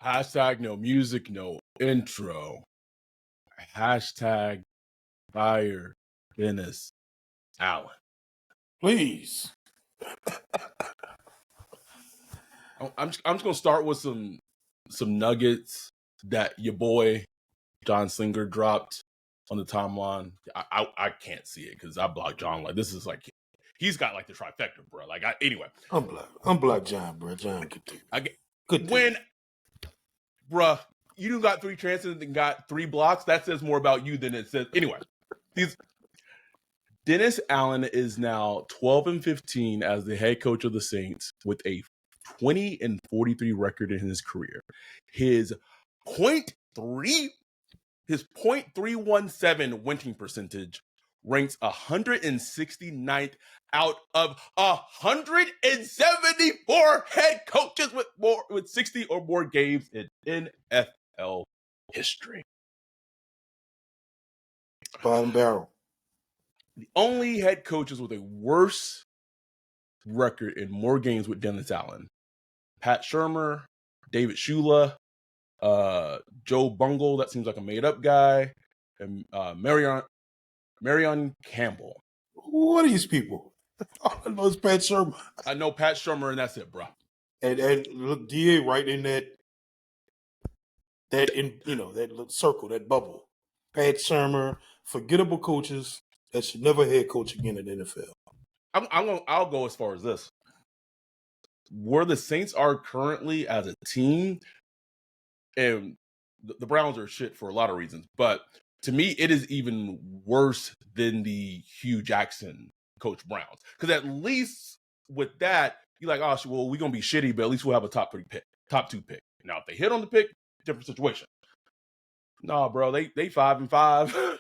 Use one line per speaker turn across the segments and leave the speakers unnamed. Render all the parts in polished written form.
Hashtag no music, no intro. Hashtag fire Dennis Allen.
Please.
I'm just gonna start with some nuggets that your boy John Slinger dropped on the timeline. I can't see it because I blocked John. Like this is like he's got like the trifecta, bro. Like anyway.
I'm Black John, bro. John could do.
Good when, bruh, you got 3 chances and got 3 blocks. That says more about you than it says. Anyway, Dennis Allen is now 12-15 as the head coach of the Saints with a 20-43 record in his career. His .317 winning percentage ranks 169th out of 174 head coaches with 60 or more games in NFL history.
Bottom barrel.
The only head coaches with a worse record in more games with Dennis Allen: Pat Shurmur, David Shula, Joe Bungle, that seems like a made-up guy, and Marion Campbell.
Who are these people? All I know is Pat Shurmur.
I know Pat Shurmur, and that's it, bro.
And look, DA right in that little circle, that bubble. Pat Shurmur, forgettable coaches that should never head coach again in the NFL.
I'll go as far as this. Where the Saints are currently as a team, and the Browns are shit for a lot of reasons, but to me, it is even worse than the Hugh Jackson coach Browns. Because at least with that, you're like, oh, well, we're going to be shitty, but at least we'll have a top 2 pick. Now, if they hit on the pick, different situation. No, bro, they 5-5.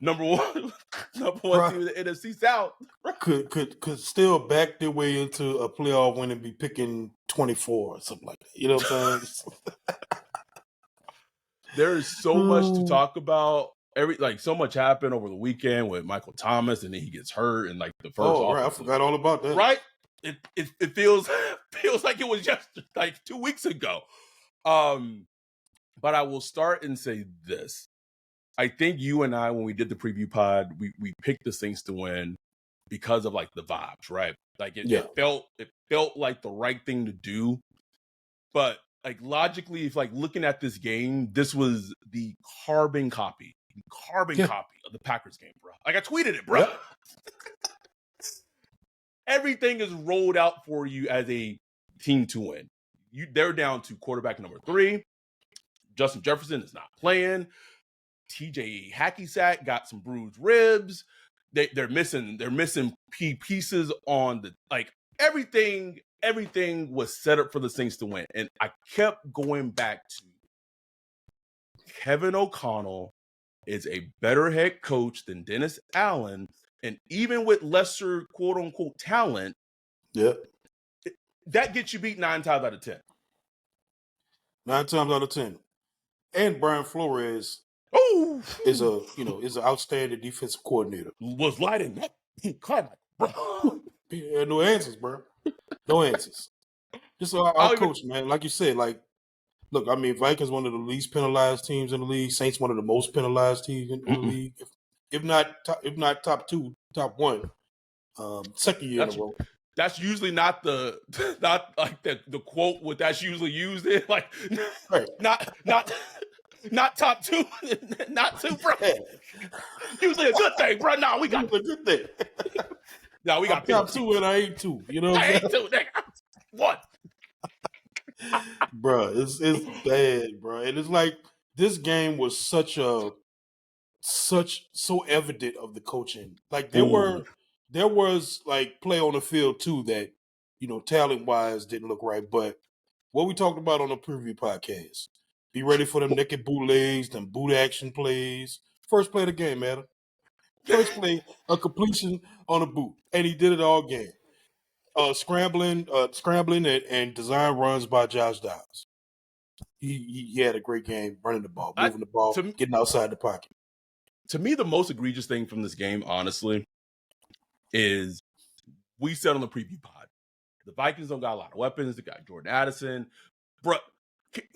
number one team in the NFC South.
Could still back their way into a playoff win and be picking 24 or something like that. You know what I'm saying?
There is so much to talk about. So much happened over the weekend with Michael Thomas, and then he gets hurt, and like the first.
Oh, right, I forgot all about that.
Right? It feels like it was just like 2 weeks ago. But I will start and say this. I think you and I, when we did the preview pod, we picked the Saints to win because of like the vibes, right? Like it felt like the right thing to do. But like logically, if like looking at this game, this was the carbon copy of the Packers game, bro. Like I tweeted it, bro. Yep. Everything is rolled out for you as a team to win. They're down to quarterback number 3. Justin Jefferson is not playing. TJ Hacky-Sack got some bruised ribs. They're missing pieces on the like everything was set up for the Saints to win. And I kept going back to Kevin O'Connell is a better head coach than Dennis Allen. And even with lesser quote unquote talent, that gets you beat 9 times out of 10.
9 times out of 10. And Brian Flores is an outstanding defensive coordinator.
Was lighting that climax, bro.
Yeah, no answers, bro. No answers. Just our coach, man. Like you said, like, look, I mean, Vikings one of the least penalized teams in the league. Saints one of the most penalized teams in the league. If not top 2, top 1. Second year in a row.
That's usually not the quote what that's usually used in. Like, right. Not top 2, not 2, bro. Usually a good thing, bro. No, we got
a good thing.
No, we got
top 2 and I ain't 2. You know,
I ain't 2, nigga. What,
bro? It's bad, bro. And it's like this game was so evident of the coaching. Like there was like play on the field too that talent wise didn't look right. But what we talked about on the preview podcast. Be ready for them naked bootlegs, them boot action plays. First play of the game, man. First play, a completion on a boot. And he did it all game. Scrambling and design runs by Josh Dobbs. He had a great game running the ball, moving the ball, getting outside the pocket.
To me, the most egregious thing from this game, honestly, is we said on the preview pod, the Vikings don't got a lot of weapons. They got Jordan Addison. Bro,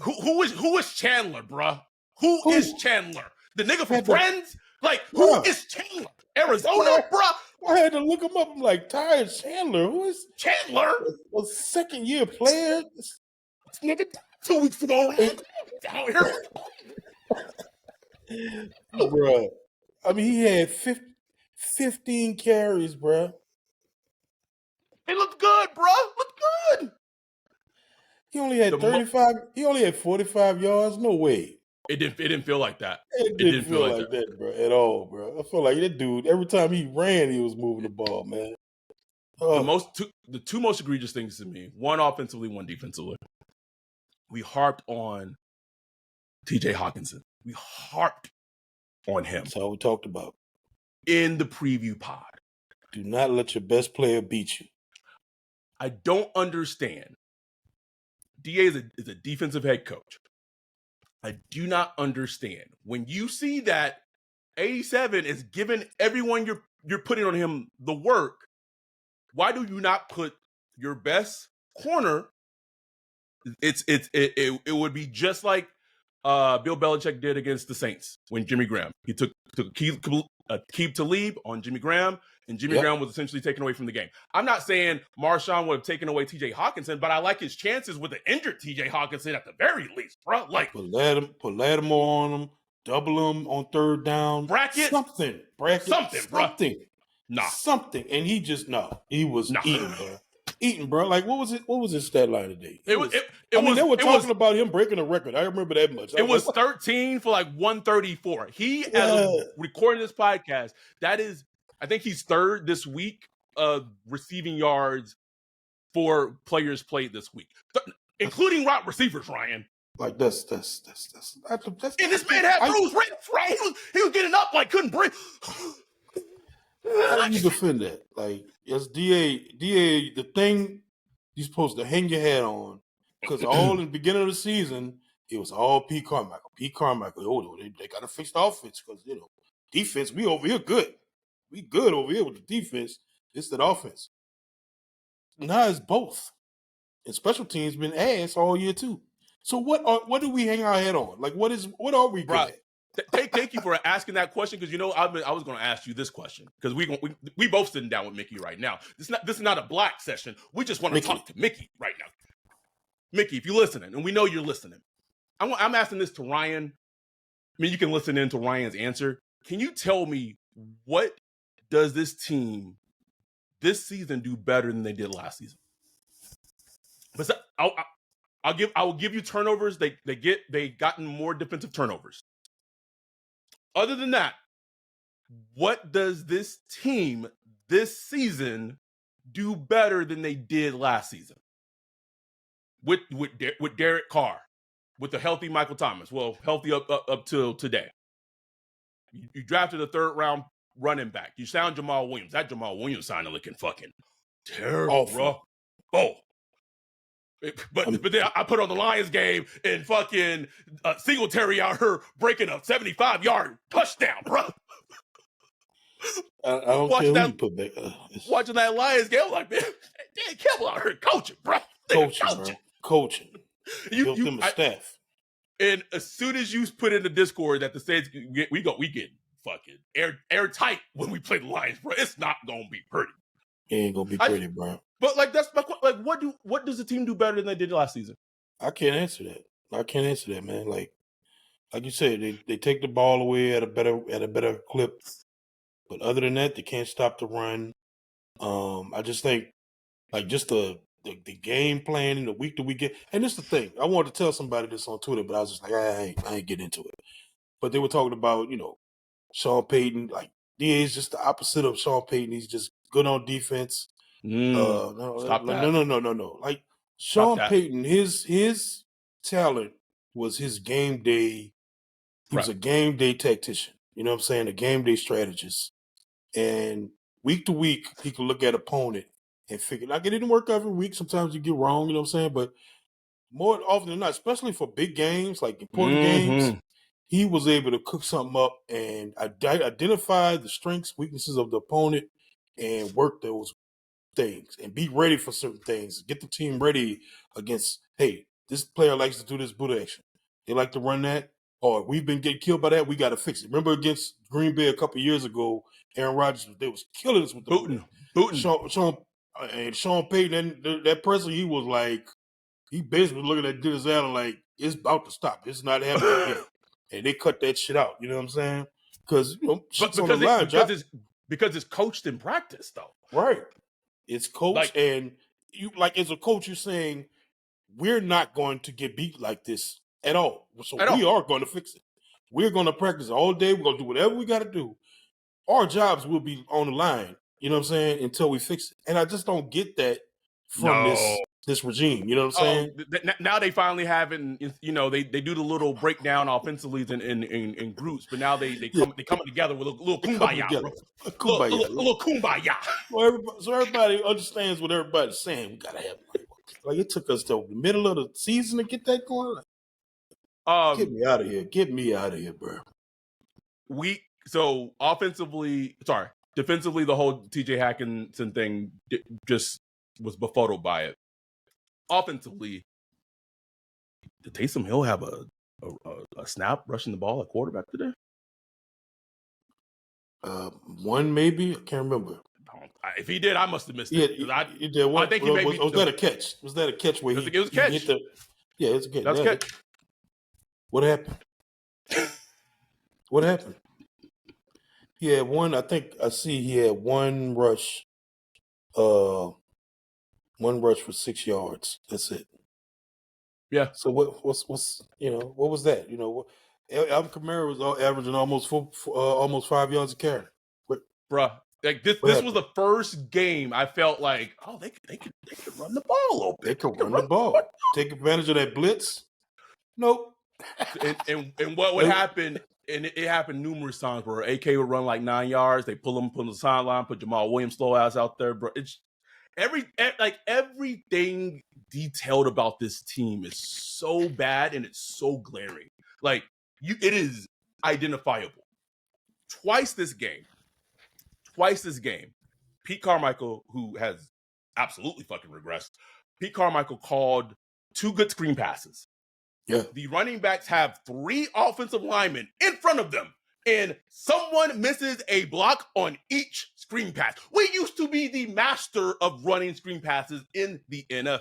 who who is Chandler, bruh? Who is Chandler? The nigga from
Had to-
Friends? Like, who
Bruh.
is Chandler? Arizona, bruh?
I had to look him up. I'm like, Ty Chandler, who is
Chandler?
a second-year player?
This nigga 2 weeks ago, man. Out here.
Bruh. I mean, he had 15 carries, bruh.
It looked good, bruh. Looked good.
He only had 35. He only had 45 yards. No way.
It didn't feel like that.
It didn't feel like that, bro, at all, bro. I feel like that dude, every time he ran, he was moving the ball, man.
The two most egregious things to me, one offensively, one defensively. We harped on TJ Hawkinson. We harped on him.
That's all we talked about.
In the preview pod.
Do not let your best player beat you.
I don't understand. DA is a defensive head coach. I do not understand. When you see that 87 is giving everyone you're putting on him the work, why do you not put your best corner? It would be just like Bill Belichick did against the Saints when Jimmy Graham. He took Aqib Talib on Jimmy Graham, and Jimmy Graham was essentially taken away from the game. I'm not saying Marshawn would have taken away TJ Hawkinson, but I like his chances with the injured TJ Hawkinson at the very least, bro. Like,
put Lattimore on him, double him on third down.
Bracket.
Something, and he just he was eating, bro. Eating, bro. Like, what was his stat line today? They were talking about him breaking a record. I remember that much.
It was 13 for like 134. He, as recording this podcast, I think he's third this week of receiving yards for players played this week, including wide receivers, Ryan.
Like, that's
and this man had bruised ribs, right? He was getting up like couldn't breathe.
How do you defend that? Like, as DA, the thing you're supposed to hang your hat on, because all in the beginning of the season, it was all Pete Carmichael. Oh, they got to fix the offense because, defense, we over here good. We good over here with the defense. It's the offense. Now it's both. And special teams been ass all year too. So what do we hang our head on? Like, what are we good at?
Thank you for asking that question, because I was going to ask you this question, because we both sitting down with Mickey right now. This is not a black session. We just want to talk to Mickey right now. Mickey, if you're listening, and we know you're listening, I'm asking this to Ryan. I mean, you can listen in to Ryan's answer. Can you tell me, what does this team this season do better than they did last season? But I will give you turnovers. They gotten more defensive turnovers. Other than that, what does this team this season do better than they did last season? With Derek Carr, with the healthy Michael Thomas, well, healthy up till today. You drafted a third round running back. You signed Jamal Williams. That Jamal Williams signing looking fucking terrible, bro. Oh. But then I put on the Lions game and fucking Singletary out here breaking a 75-yard touchdown, bro.
I don't care who you put back.
Watching that Lions game, I'm like, man, Dan Campbell out here coaching, bro.
Coaching. You built them a staff.
And as soon as you put in the Discord that the Saints we get fucking airtight when we play the Lions, bro, it's not gonna be pretty.
It ain't gonna be pretty, bro.
But like, that's my question. Like, what does the team do better than they did last season?
I can't answer that, man. Like you said, they take the ball away at a better clip. But other than that, they can't stop the run. I just think, like, just the game plan and the week to week. And this is the thing. I wanted to tell somebody this on Twitter, but I was just like, I ain't getting into it. But they were talking about, Sean Payton. Like, DA is just the opposite of Sean Payton. He's just good on defense.
Stop that.
No. Like, Sean Payton, his talent was his game day. He was a game day tactician. You know what I'm saying? A game day strategist. And week to week, he could look at opponent and figure, like, it didn't work every week. Sometimes you get wrong, you know what I'm saying? But more often than not, especially for big games, like important games, he was able to cook something up and identify the strengths, weaknesses of the opponent and work those things and be ready for certain things. Get the team ready against, hey, this player likes to do this boot action. They like to run that. Or we've been getting killed by that. We got to fix it. Remember against Green Bay a couple of years ago, Aaron Rodgers, they was killing us with the
Booting.
Sean Payton, that person, he was like, he basically looking at Dennis Allen like, it's about to stop. It's not happening again. And they cut that shit out. You know what I'm saying? Because, shit's on the line,
because it's coached in practice, though.
Right. It's coached, and you, like, as a coach, you're saying, we're not going to get beat like this at all. So we are going to fix it. We're going to practice all day. We're going to do whatever we got to do. Our jobs will be on the line, you know what I'm saying, until we fix it. And I just don't get that from this regime, you know what I'm saying?
Now they finally have it, they do the little breakdown offensively in groups, but now they come together with a little kumbaya, bro. A little kumbaya.
So everybody understands what everybody's saying. We got to have it. Like, it took us to the middle of the season to get that going. Get me out of here. Get me out of here, bro.
Defensively, the whole TJ Hackinson thing just was befuddled by it. Offensively, did Taysom Hill have a snap rushing the ball at quarterback today?
One maybe. I can't remember.
If he did, I must have missed it.
He did. I think he maybe. Was that a catch? Was that a catch where
it was a catch?
Yeah, it's a catch.
That's a catch.
What happened? What happened? He had one. I think I see he had one rush. One rush for 6 yards. That's it.
Yeah.
So what's what was that? Alvin Kamara was averaging almost 5 yards a carry.
Bruh, like this was the first game I felt like, they could run the ball open.
They could run the ball. Take advantage of that blitz. Nope.
and what would happen? And it happened numerous times where AK would run like 9 yards. They pull him the sideline, put Jamal Williams slow ass out there, bro. It's everything detailed about this team is so bad and it's so glaring. Like, it is identifiable. Twice this game, Pete Carmichael, who has absolutely fucking regressed, Pete Carmichael called 2 good screen passes.
Yeah.
The running backs have 3 offensive linemen in front of them, and someone misses a block on each screen pass. We used to be the master of running screen passes in the NFL.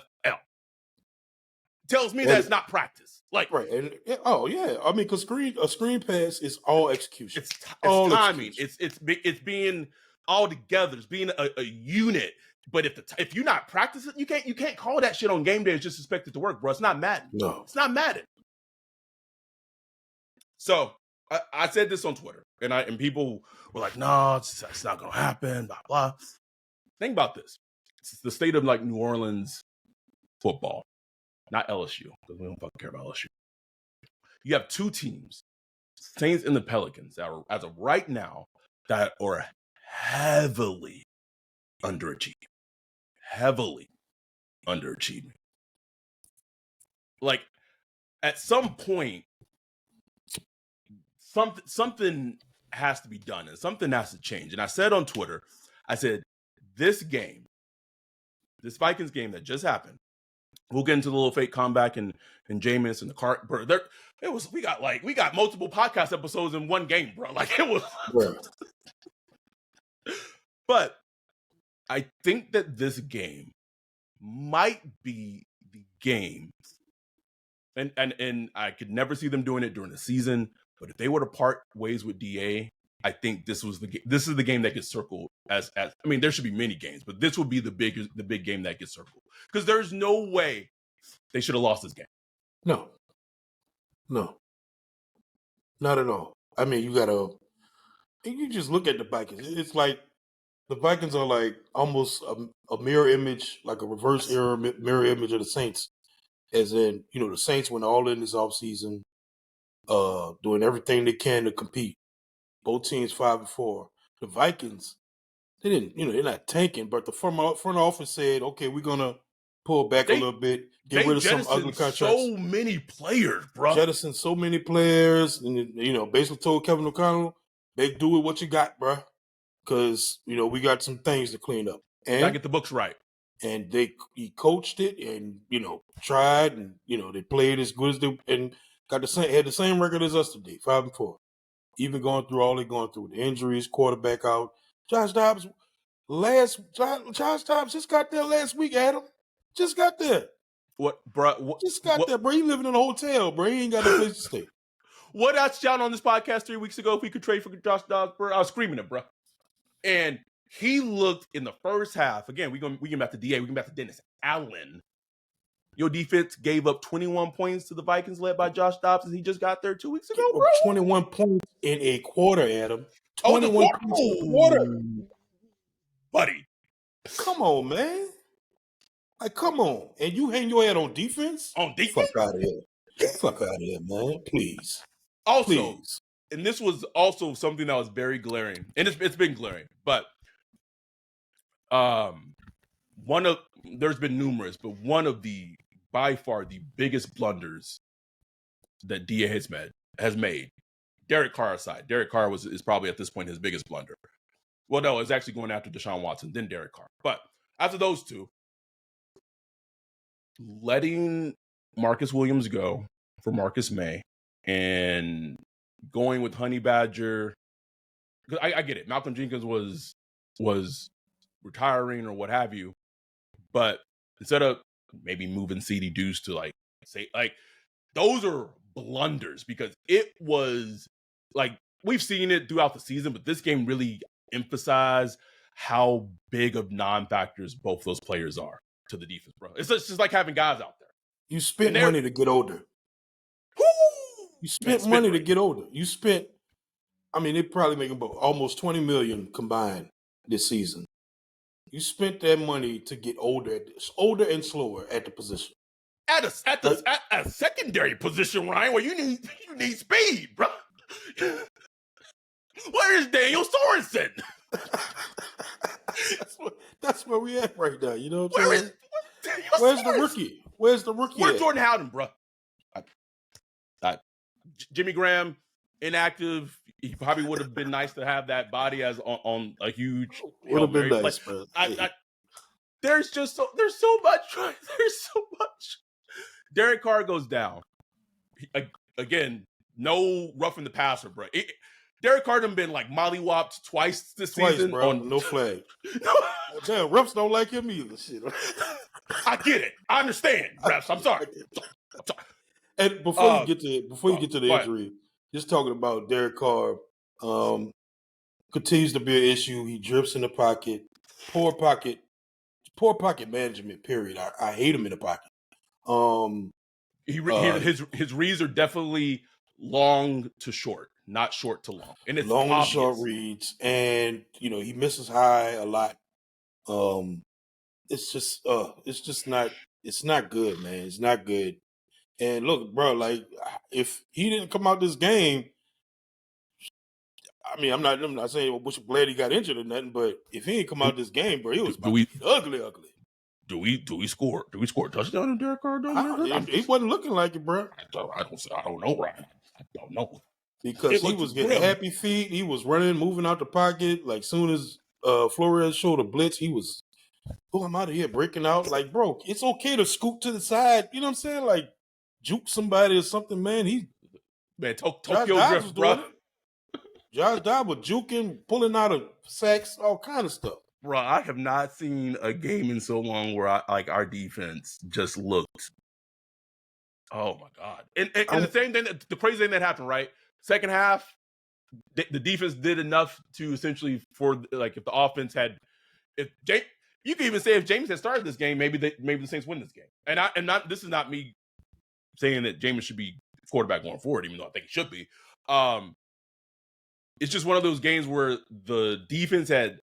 Tells me that's not practice. Like,
right. And I mean, because a screen pass is all execution.
It's timing. Execution. It's being all together. It's being a unit. But if you're not practicing, you can't call that shit on game day and just expect it to work, bro. It's not Madden.
No,
it's not Madden. So I said this on Twitter, and people were like, "No, it's not gonna happen." Blah blah. Think about this: it's the state of like New Orleans football, not LSU, because we don't fucking care about LSU. You have 2 teams, Saints and the Pelicans, that are, as of right now, that are heavily underachieving. Like, at some point, something has to be done and something has to change. And I said on Twitter, I said, this Vikings game that just happened, we'll get into the little fake comeback and Jameis and the cart. Bro, we got multiple podcast episodes in one game, bro. Like, it was. But I think that this game might be the game, and I could never see them doing it during the season. But if they were to part ways with DA, I think this is the game that gets circled as I mean, there should be many games, but this would be the big game that gets circled, because there's no way they should have lost this game.
No, not at all. I mean, you just look at the Vikings. It's like the Vikings are like almost a mirror image, like a reverse mirror image of the Saints. As in, the Saints went all in this offseason, doing everything they can to compete. Both teams 5-4. The Vikings, they didn't, they're not tanking, but the front office said, okay, we're gonna pull back a little bit, get rid of some ugly contracts.
So many players, bro.
Jettisoned so many players, and basically told Kevin O'Connell, they do with what you got, bro, because we got some things to clean up. And
gotta get the books right.
And he coached it, and tried, and they played as good as they. And had the same record as us today, 5-4. Even going through all they're going through, the injuries, quarterback out. Josh Dobbs just got there last week, Adam. Just got there.
What, bro?
Just got there, bro. He living in a hotel, bro. He ain't got no place to stay.
What I shouted on this podcast 3 weeks ago, if we could trade for Josh Dobbs, bro, I was screaming it, bro. And he looked in the first half. Again, we get back to DA, we get back to Dennis Allen. Your defense gave up 21 points to the Vikings, led by Josh Dobbs, and he just got there 2 weeks ago, bro.
21 points in a quarter, Adam. 21 points in a quarter,
buddy.
Come on, man. Like, come on. And you hang your head on defense?
On defense?
Fuck out of here. Fuck out of here, man. Please.
Also,
Please.
And this was also something that was very glaring, and it's been glaring, but there's been numerous, but one of the by far the biggest blunders that DA has made. Derek Carr aside, Derek Carr is probably at this point his biggest blunder. Well, no, it's actually going after Deshaun Watson, then Derek Carr. But after those two, letting Marcus Williams go for Marcus May and going with Honey Badger, because I get it. Malcolm Jenkins was retiring or what have you, but instead of maybe moving CD Deuce to those are blunders, because it was like, we've seen it throughout the season, but this game really emphasized how big of non-factors both those players are to the defense, bro. It's just like having guys out there.
You spent money to get older. You spent money to get older. You spent, they probably make about almost $20 million combined this season. You spent that money to get older and slower at the position.
At a secondary position, Ryan, where you need speed, bro. Where is Daniel Sorensen?
That's where we at right now. You know what I'm saying? Where's the rookie? Where's
Jordan Howden, bro? Jimmy Graham, inactive. He probably would have been nice to have that body as on a huge.
Would have been nice, bro.
There's so much. There's so much. Derek Carr goes down. Again, no roughing the passer, bro. Derek Carr done been like mollywopped twice this season.
Bro. No flag. Damn, refs don't like him either. Shit.
I get it. I understand, refs. I'm sorry.
And before you get to the injury, just talking about Derek Carr, continues to be an issue. He drifts in the pocket. Poor pocket management. Period. I hate him in the pocket.
His reads are definitely long to short, not short to long, and it's
long
obvious.
to short reads, and he misses high a lot. It's just not. It's not good, man. It's not good. And look, bro, like, if he didn't come out this game, I'm not saying I'm glad he got injured or nothing, but if he didn't come out this game, bro, he was ugly.
Do we score a touchdown on Derek Carr?
He wasn't looking like it, bro.
I don't know, Ryan. I don't know.
Because he was getting happy feet. He was running, moving out the pocket. Like, soon as Flores showed a blitz, he was, I'm out of here, breaking out. Like, bro, it's okay to scoot to the side. You know what I'm saying? Like, juke somebody or something, man.
Tokyo drift, bro.
Josh Dobbs was juking, pulling out of sacks, all kind of stuff.
Bro, I have not seen a game in so long where our defense just looked. Oh my God! And the same thing, the crazy thing that happened, right? Second half, the defense did enough to essentially if the offense had, you could even say if James had started this game, maybe the Saints win this game. This is not me saying that James should be quarterback going forward, even though I think he should be. It's just one of those games where the defense had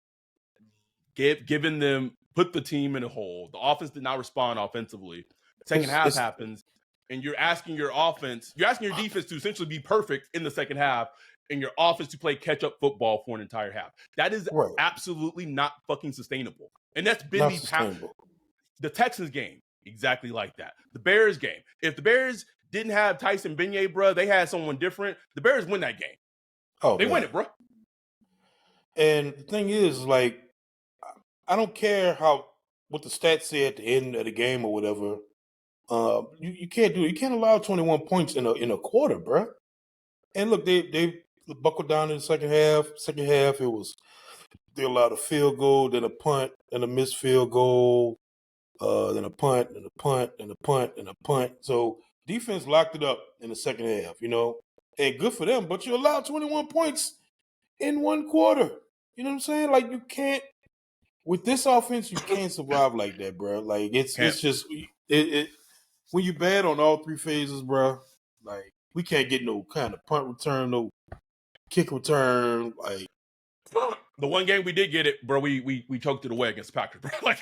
put the team in a hole. The offense did not respond offensively. Second half happens, and you're asking your defense to essentially be perfect in the second half, and your offense to play catch-up football for an entire half. That is absolutely not fucking sustainable. And that's been the Texans game, exactly like that. The Bears game. If the Bears didn't have Tyson Beignet, bro, they had someone different, the Bears win that game. They win it, bro.
And the thing is, like, I don't care what the stats say at the end of the game or whatever. You can't do it. You can't allow 21 points in a quarter, bro. And look, they buckled down in the second half. Second half, they allowed a field goal, then a punt, then a missed field goal, then a punt, and a punt, and a punt, and a punt. So defense locked it up in the second half, and good for them. But you allowed 21 points in one quarter. You know what I'm saying? Like you can't with this offense, you can't survive like that, bro. Like it's just when you bad on all three phases, bro. Like we can't get no kind of punt return, no kick return. Like
the one game we did get it, bro. We choked it away against Packers, bro. Like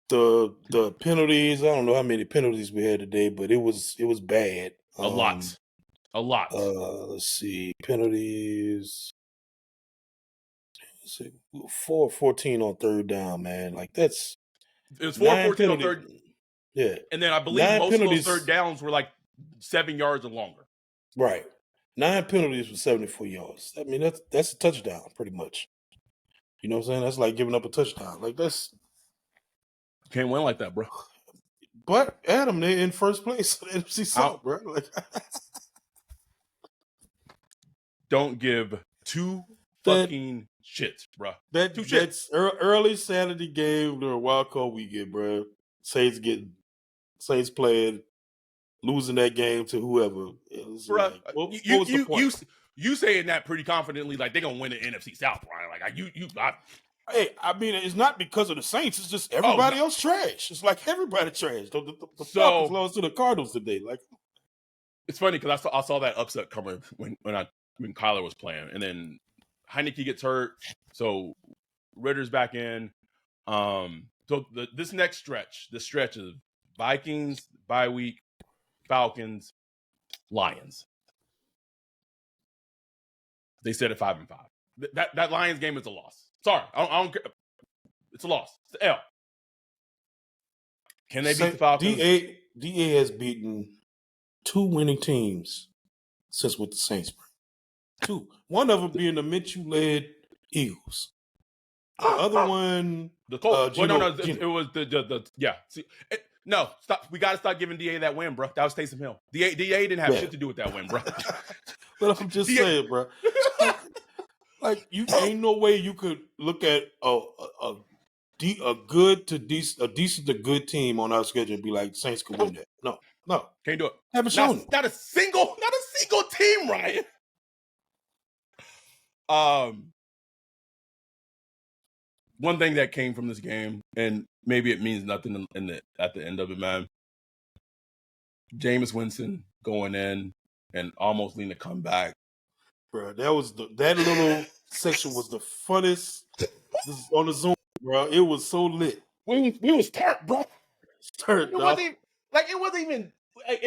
the penalties. I don't know how many penalties we had today, but it was bad.
A lot.
Let's see, penalties. Let's see, 4-14 on third down, man. Like that's
it was 4-14 on third.
Yeah,
and then I believe most penalties, of those third downs were like 7 yards or longer.
Right, 9 penalties for 74 yards. I mean that's a touchdown, pretty much. You know what I'm saying? That's like giving up a touchdown. Like that's
can't win like that, bro.
But Adam, they're in first place in the NFC South, bro. Like,
don't give two fucking shits, bro.
That's early Saturday game during wild card weekend, bro. Saints playing, losing that game to whoever.
Bro,
like, what was the point?
You saying that pretty confidently, like they're gonna win the NFC South, Brian. Like
Hey, I mean, it's not because of the Saints. It's just everybody else trash. It's like everybody trash. The Falcons lost to the Cardinals today. Like,
it's funny because I saw that upset coming when Kyler was playing, and then Heineke gets hurt, so Ritter's back in. So this next stretch, the stretch of Vikings, bye week, Falcons, Lions. They said it 5-5. That Lions game is a loss. Sorry, I don't care. It's a loss. It's an L. Can they beat the Falcons?
DA has beaten 2 winning teams since with the Saints. 2. One of them being the Minshew-led Eagles. The other one,
the Colts. It was the yeah. See, no, stop. We got to stop giving DA that win, bro. That was Taysom Hill. DA didn't have shit to do with that win, bro.
But I'm just saying, bro. Like you ain't no way you could look at a decent to good team on our schedule and be like Saints could win that. No,
can't do it.
Haven't shown it.
Not a single team, Ryan. One thing that came from this game, and maybe it means nothing at the end of it, man. Jameis Winston going in and almost leading a comeback.
Bro, that little section was the funnest on the Zoom, bro. It was so lit.
We was turned, bro.
It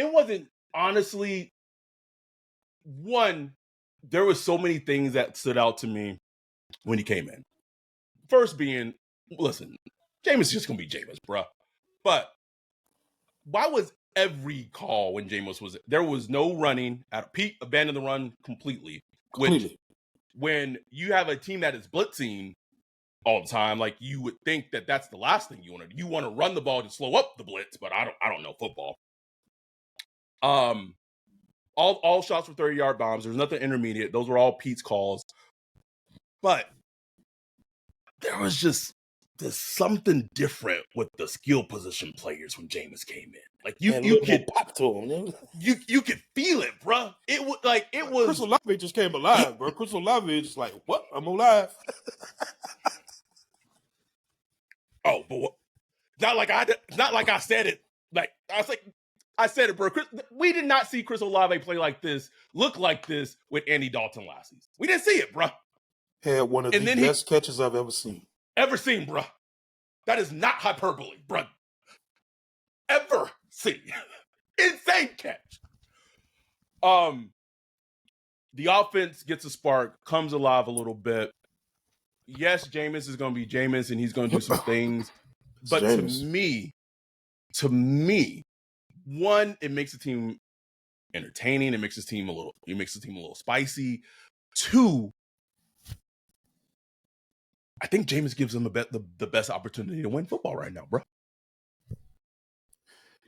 wasn't honestly one. There was so many things that stood out to me when he came in. First being, listen, Jameis is just gonna be Jameis, bro. But why was every call when Jameis was there was no running at Pete abandoned the run completely. Which, when you have a team that is blitzing all the time, like you would think that that's the last thing you want to do. You want to run the ball to slow up the blitz, but I don't know football. All shots were 30-yard bombs. There's nothing intermediate. Those were all Pete's calls. But there was there's something different with the skill position players when Jameis came in. Like you could
pop to him.
You could feel it, bro. It was
Chris Olave just came alive, bro. Chris Olave is like, what? I'm alive.
Oh, but not like I said it. Like I said it, bro. We did not see Chris Olave play like this, look like this with Andy Dalton last season. We didn't see it, bro.
Had one of the best catches I've ever seen.
Bro. That is not hyperbole, bro. Ever seen. Insane catch. The offense gets a spark, comes alive a little bit. Yes, Jameis is going to be Jameis, and he's going to do some things. But to me, one, it makes the team entertaining. It makes the team a little spicy. 2, I think Jameis gives them the best opportunity to win football right now, bro.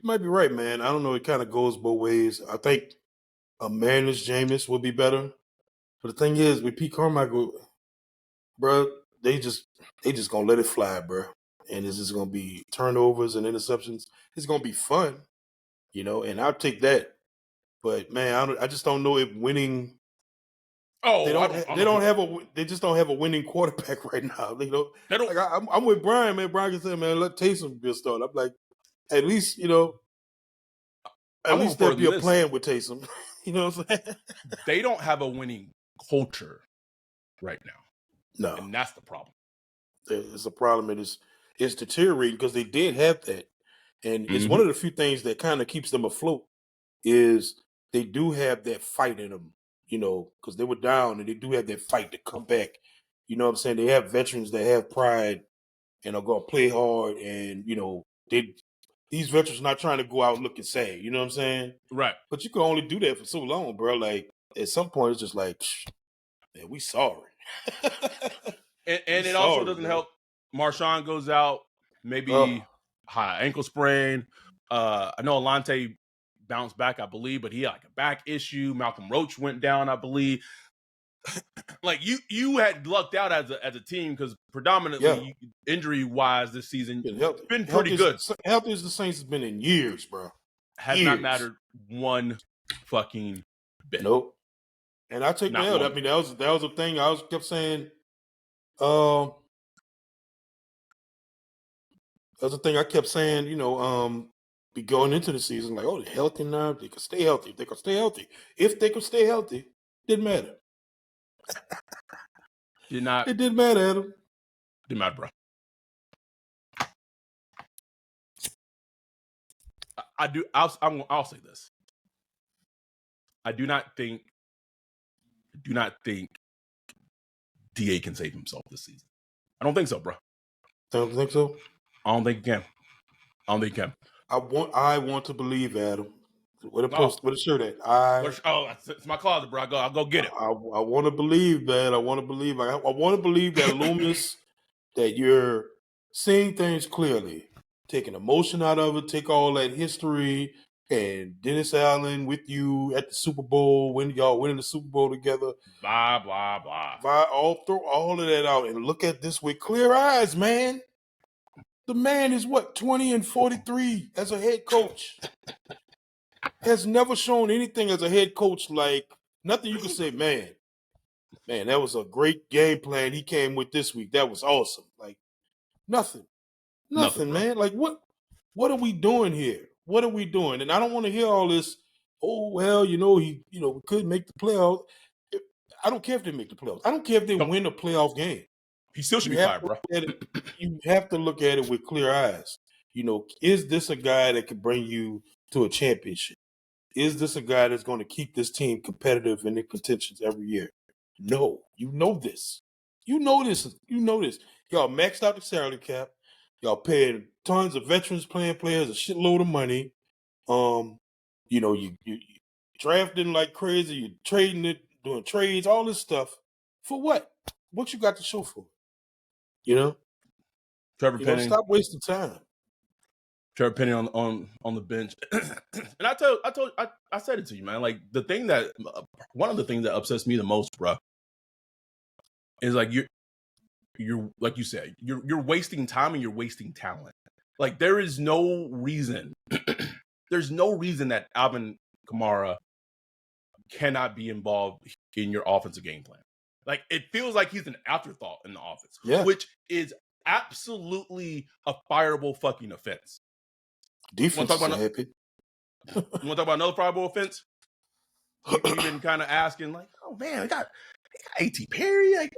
You might be right, man. I don't know. It kind of goes both ways. I think a managed Jameis would be better. But the thing is, with Pete Carmichael, bro, they just gonna let it fly, bro. And it's just gonna be turnovers and interceptions. It's gonna be fun, and I'll take that. But man, I just don't know if winning.
Oh,
They just don't have a winning quarterback right now.
They don't.
Like I'm with Brian, man. Brian can say, man, let Taysom be a starter. I'm like, at least
I'm gonna
there'll
refer
be
to
a
this.
plan with Taysom. You know what I'm saying?
They don't have a winning culture right now,
No,
and that's the problem.
it's a problem. It's deteriorating because they did have that, and it's one of the few things that kind of keeps them afloat. Is they do have that fight in them, because they were down and they do have that fight to come back. You know what I'm saying? They have veterans that have pride and are gonna play hard, and these veterans not trying to go out looking sad. You know what I'm saying?
Right.
But you can only do that for so long, bro. Like at some point, it's just like, man, we sorry.
And it also doesn't help. Marshawn goes out, maybe high ankle sprain. I know Alante bounced back, I believe, but he had like a back issue. Malcolm Roach went down, I believe. Like you had lucked out as a team because predominantly injury wise this season been pretty good.
Healthy as the Saints has been in years, bro.
Has not mattered one fucking bit.
Nope. And I take that out. I mean, that was a thing I kept saying. That's the thing I kept saying. Be going into the season like, oh, they're healthy now. They can stay healthy. If they can stay healthy. If they could stay healthy, didn't matter.
Did not.
It didn't matter, Adam.
Didn't matter, bro. I do. I'll say this. I do not think DA can save himself this season. I don't think so, bro.
Don't think so?
I don't think he can.
I want to believe, Adam. What a shirt at?
It's my closet, bro. I'll go get it.
I want to believe, man. I want to believe. I want to believe that Loomis, that you're seeing things clearly, taking emotion out of it, take all that history, and Dennis Allen with you at the Super Bowl, when y'all winning the Super Bowl together.
Blah, blah, blah.
Throw all of that out and look at this with clear eyes, man. The man is 20 and 43 as a head coach. Has never shown anything as a head coach, like nothing you can say, man, that was a great game plan he came with this week. That was awesome. Like nothing, man. Like what are we doing here? What are we doing? And I don't want to hear all this. Oh well, we couldn't make the playoffs. I don't care if they make the playoffs. I don't care if they win a playoff game.
He still should be fired, bro.
You have to look at it with clear eyes. Is this a guy that could bring you to a championship? Is this a guy that's going to keep this team competitive and in contentions every year? No. You know this. You know this. Y'all maxed out the salary cap. Y'all paying tons of veterans playing players a shitload of money. You drafting like crazy. You're trading it, doing trades, all this stuff. For what? What you got to show for it?
Trevor Penning.
Stop wasting time.
Trevor Penning on the bench, and I said it to you, man. Like one of the things that upsets me the most, bro, is like you're like you said, you're wasting time and you're wasting talent. Like there is no reason, there's no reason that Alvin Kamara cannot be involved in your offensive game plan. Like it feels like he's an afterthought in the offense, which is absolutely a fireable fucking offense.
Defense is happy.
You want to talk about another fireable offense? You've been kind of asking, like, oh man, I got A.T. Perry. Like,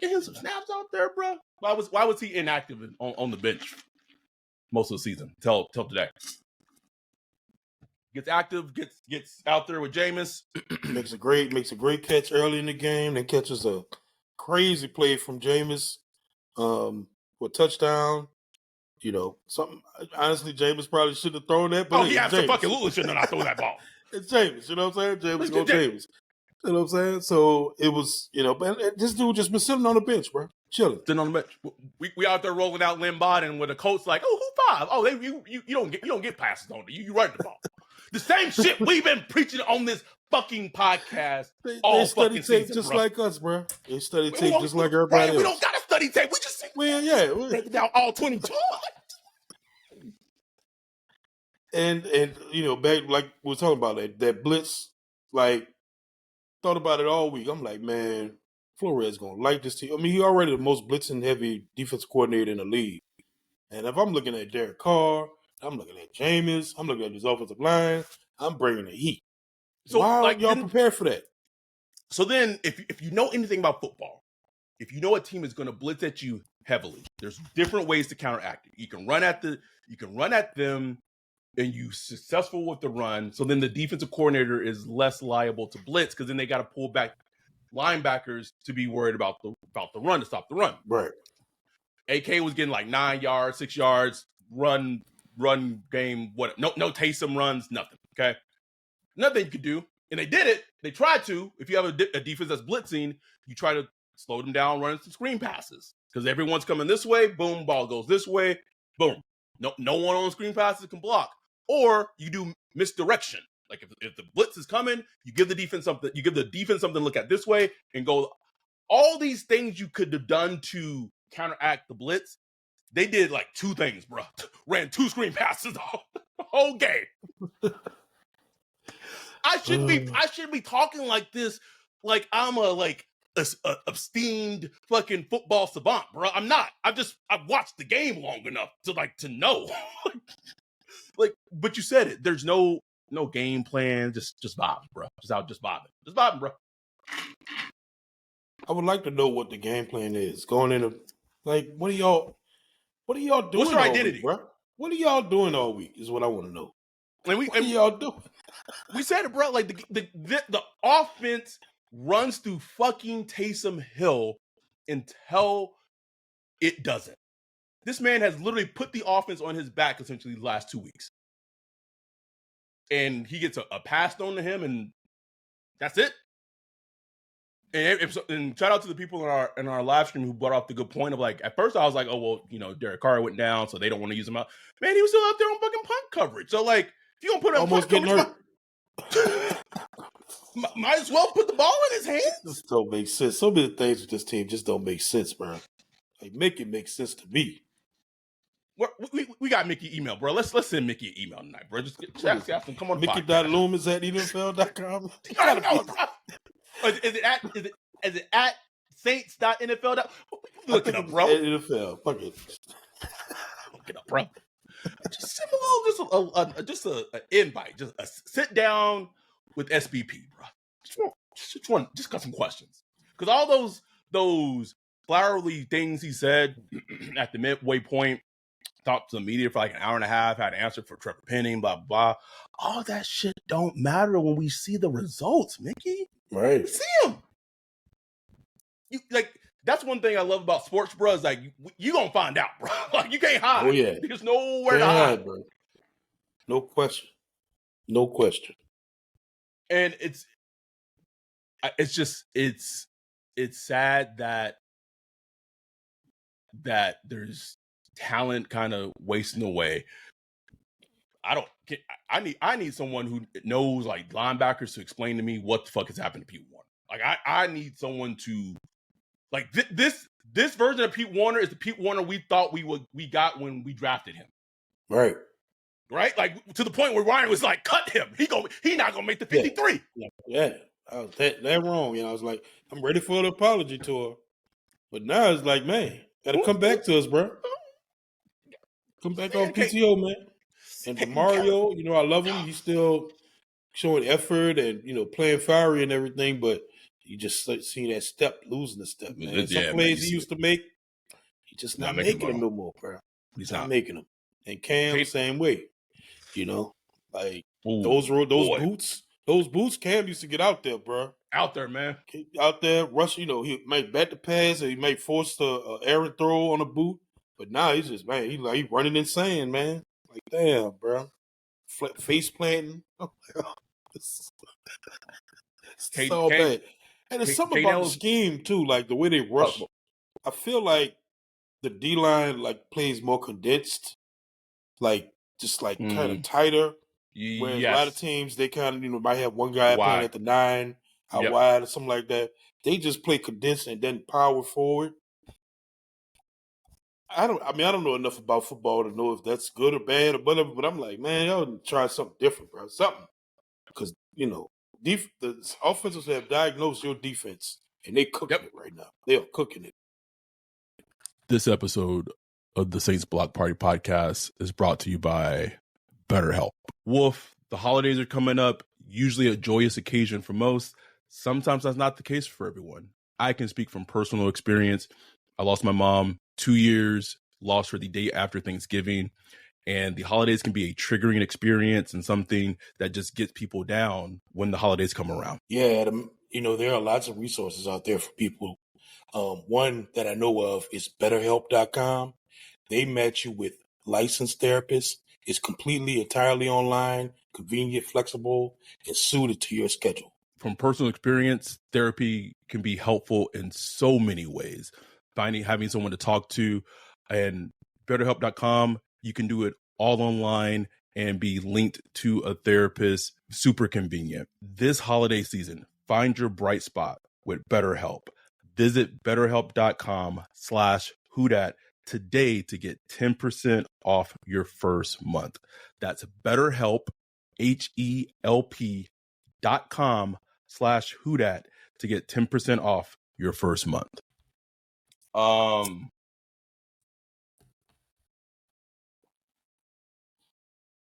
get him some snaps out there, bro. Why was he inactive on the bench most of the season? Till today. Gets active, gets out there with Jameis.
makes a great catch early in the game. Then catches a crazy play from Jameis for a touchdown. Something. Honestly, Jameis probably shouldn't have thrown that. But
he absolutely shouldn't have thrown that ball.
It's Jameis. You know what I'm saying? Jameis. You know what I'm saying? So it was, but this dude just been sitting on the bench, bro, chilling.
Sitting on the bench. We out there rolling out Lynn Bowden with a coach like, oh, who 5? Oh, you don't get passes on it. You run the ball. The same shit we've been preaching on this fucking podcast
They
all
study
fucking
tape
season,
just
bro.
like us, bro. They study tape just like everybody
right,
else.
We don't gotta study tape. We just break down all 22.
And back like we were talking about that blitz, like thought about it all week. I'm like, man, Flores gonna like this team. I mean, he already the most blitzing heavy defensive coordinator in the league. And if I'm looking at Derek Carr, I'm looking at Jameis, I'm looking at his offensive line, I'm bringing the heat. So why aren't y'all prepared for that?
So then, if you know anything about football, if you know a team is going to blitz at you heavily, there's different ways to counteract it. You can run at them, and you successful with the run. So then the defensive coordinator is less liable to blitz because then they got to pull back linebackers to be worried about the run to stop the run.
Right.
AK was getting like 9 yards, 6 yards, run game. What? No Taysom runs, nothing. Okay, nothing you could do. And they did it. They tried to. If you have a defense that's blitzing, you try to slow them down, running some screen passes because everyone's coming this way. Boom, ball goes this way. Boom. No one on screen passes can block. Or you do misdirection. Like if the blitz is coming, you give the defense something. You give the defense something to look at this way and go. All these things you could have done to counteract the blitz. They did like 2 things, bro. Ran 2 screen passes the whole game. I should be talking like this, like I'm a esteemed fucking football savant, bro. I'm not. I've watched the game long enough to know. But you said it. There's no game plan. Just vibes, bro. Just vibing, bro.
I would like to know what the game plan is going into. Like, what are y'all doing?
What's your identity,
week, bro? What are y'all doing all week? Is what I want to know.
What
are y'all doing?
We said it, bro. Like the offense runs through fucking Taysom Hill until it doesn't. This man has literally put the offense on his back essentially the last 2 weeks. And he gets a pass thrown to him, and that's it. And shout out to the people in our live stream who brought up the good point of like, at first I was like, oh, well, Derek Carr went down, so they don't want to use him out. Man, he was still out there on fucking punt coverage. So, like, if you don't put up
almost
punt
getting
coverage,
hurt.
might as well put the ball in his hands.
This don't make sense. So many things with this team just don't make sense, bro. Like, make it make sense to me.
We got Mickey email, bro. Let's send Mickey an email tonight, bro. Just ask him. Come on,
Mickey.loomis@NFL.com.
Is it at saints.nfl? Look it up, bro.
NFL. Fuck it.
Look it up, bro. Just send a little, an invite. Just sit down with SBP, bro. Just got some questions. Because all those flowery things he said at the midway point, talked to the media for like an hour and a half, had an answer for Trevor Penning, blah, blah. All that shit don't matter when we see the results, Mickey.
Right.
We see them. That's one thing I love about sports, bro, is like, you gonna find out, bro. Like, you can't hide.
Oh, yeah.
There's nowhere to hide,
bro. No question. No question.
And it's sad that there's talent kind of wasting away. I need someone who knows like linebackers to explain to me what the fuck has happened to Pete Warner. Like I need someone to like this version of Pete Warner is the Pete Warner we thought we got when we drafted him.
Right.
Right? Like to the point where Ryan was like, cut him. He not gonna make the 53.
Yeah. I was that wrong. I was like, I'm ready for an apology to her. But now it's like, man, gotta come back to us, bro. Come back on PTO, man. And Mario, I love him. He's still showing effort and, playing fiery and everything, but you just see that losing the step, man. Some plays he used to make, he's just not making them no more, bro. He's not making them. And Cam, same way. Like those boots, Cam used to get out there, bro.
Out there, man.
Out there, rush, he might bat the pass or he might force the errant throw on a boot. But now he's just, man, he's running insane, man. Like, damn, bro. Face planting. Oh, It's all bad. And there's something about the scheme too, like the way they rush. I feel like the D line like plays more condensed, like just like kind of tighter. Whereas a lot of teams they kind of might have one guy playing at the 9 out wide or something like that. They just play condensed and then power forward. I don't know enough about football to know if that's good or bad or whatever. But I'm like, man, y'all try something different, bro. Something because the offenses have diagnosed your defense and they cooking it right now. They are cooking it.
This episode of the Saints Block Party podcast is brought to you by BetterHelp. Wolf, the holidays are coming up, usually a joyous occasion for most. Sometimes that's not the case for everyone. I can speak from personal experience. I lost my mom 2 years, lost her the day after Thanksgiving. And the holidays can be a triggering experience and something that just gets people down when the holidays come around.
Yeah, there are lots of resources out there for people. One that I know of is BetterHelp.com. They match you with licensed therapists. It's completely, entirely online, convenient, flexible, and suited to your schedule.
From personal experience, therapy can be helpful in so many ways. Having someone to talk to, and BetterHelp.com, you can do it all online and be linked to a therapist. Super convenient. This holiday season, find your bright spot with BetterHelp. Visit BetterHelp.com/whodat today to get 10% off your first month. That's BetterHelp, HELP.com/whodat to get 10% off your first month.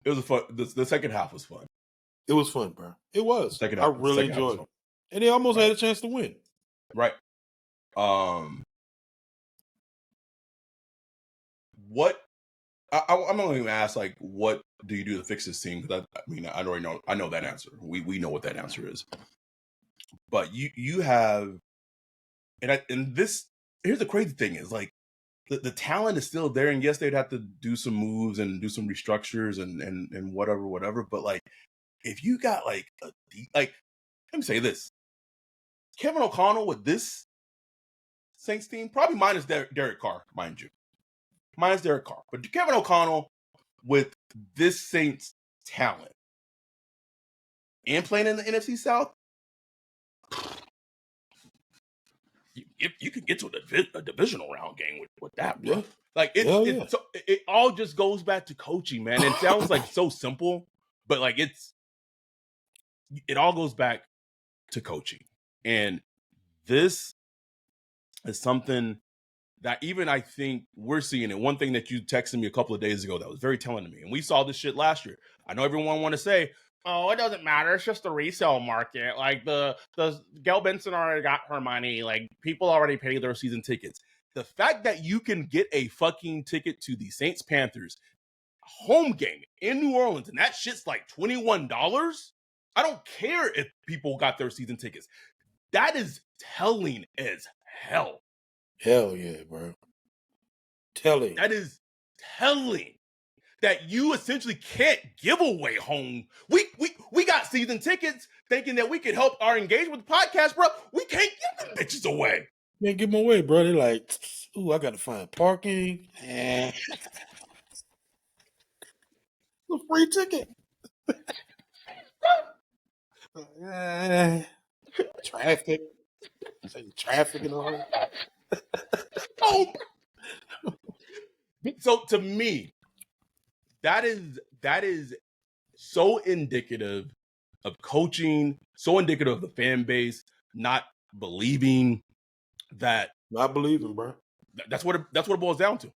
It was fun. The second half was fun.
It was fun, bro. It was. I really enjoyed it. And they almost had a chance to win.
Right. What I'm not even ask like, what do you do to fix this team? Because I already know. I know that answer. We know what that answer is. But you have, and this, here's the crazy thing is like the talent is still there, and yes, they'd have to do some moves and do some restructures and whatever. But like, if you got like let me say this, Kevin O'Connell with this Saints team, probably minus Derek Carr, mind you, minus Derek Carr, but Kevin O'Connell with this Saints talent and playing in the NFC South, you could get to a divisional round game with that, bro. Yeah. Like it all just goes back to coaching, man. It sounds like so simple, but like it all goes back to coaching. And this is something that even I think we're seeing it. One thing that you texted me a couple of days ago that was very telling to me, and we saw this shit last year. I know everyone want to say, oh, it doesn't matter. It's just the resale market. Like the Gail Benson already got her money. Like people already paid their season tickets. The fact that you can get a fucking ticket to the Saints Panthers home game in New Orleans and that shit's like $21. I don't care if people got their season tickets. That is telling as hell.
Hell yeah, bro. Telling.
That is telling that you essentially can't give away home. We got season tickets thinking that we could help our engagement with the podcast, bro. We can't give them bitches away.
Can't give them away, bro. They're like, ooh, I got to find parking. A free ticket. Traffic. Traffic and all that.
Oh. So to me, that is so indicative of coaching, so indicative of the fan base not believing that.
Not believing, bro.
That's what it boils down to.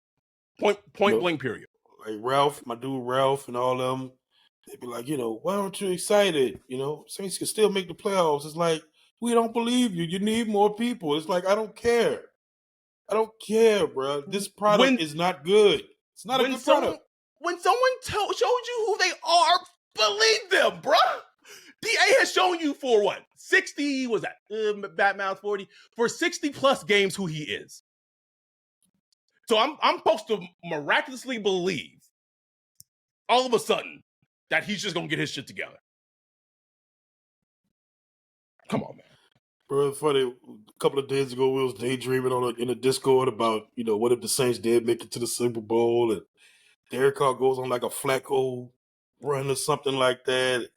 Point blank, period.
Like Ralph, my dude Ralph and all of them, they'd be like, why aren't you excited? Saints can still make the playoffs. It's like, we don't believe you. You need more people. It's like, I don't care. I don't care, bro. This product is not good. It's not a good product.
When someone showed you who they are, believe them, bro. DA has shown you for what? 60, was that? Batman's 40. For 60 plus games who he is. So I'm supposed to miraculously believe all of a sudden that he's just going to get his shit together. Come on, man.
Bro, it's funny. A couple of days ago, we was daydreaming in a Discord about, what if the Saints did make it to the Super Bowl and Derek Carr goes on like a Flacco run or something like that.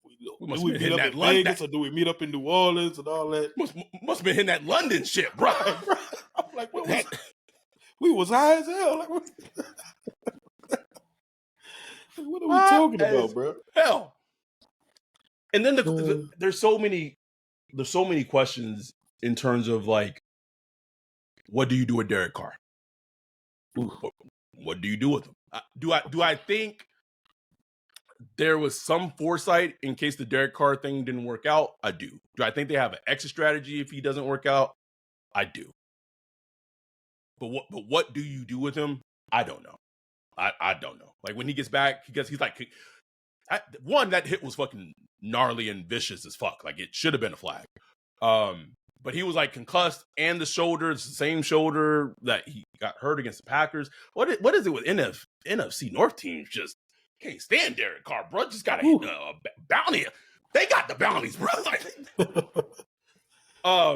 We
Do
must
we
have been
meet
hitting
up
that
in
London.
Vegas or do we meet up in New Orleans and all that?
Must have been hitting that London shit, bro.
I'm like, we was high as hell. Like, what are we talking about, bro?
Hell. And then there's so many questions in terms of like, what do you do with Derek Carr? What do you do with him? Do I think there was some foresight in case the Derek Carr thing didn't work out? I do. Do I think they have an exit strategy if he doesn't work out? I do. But what do you do with him? I don't know. I don't know. Like when he gets back, he's like, one, that hit was fucking gnarly and vicious as fuck. Like it should have been a flag. But he was like concussed and the shoulder, it's the same shoulder that he got hurt against the Packers. What is it with NFC North teams? Just can't stand Derek Carr, bro. Just got a bounty. They got the bounties, bro. I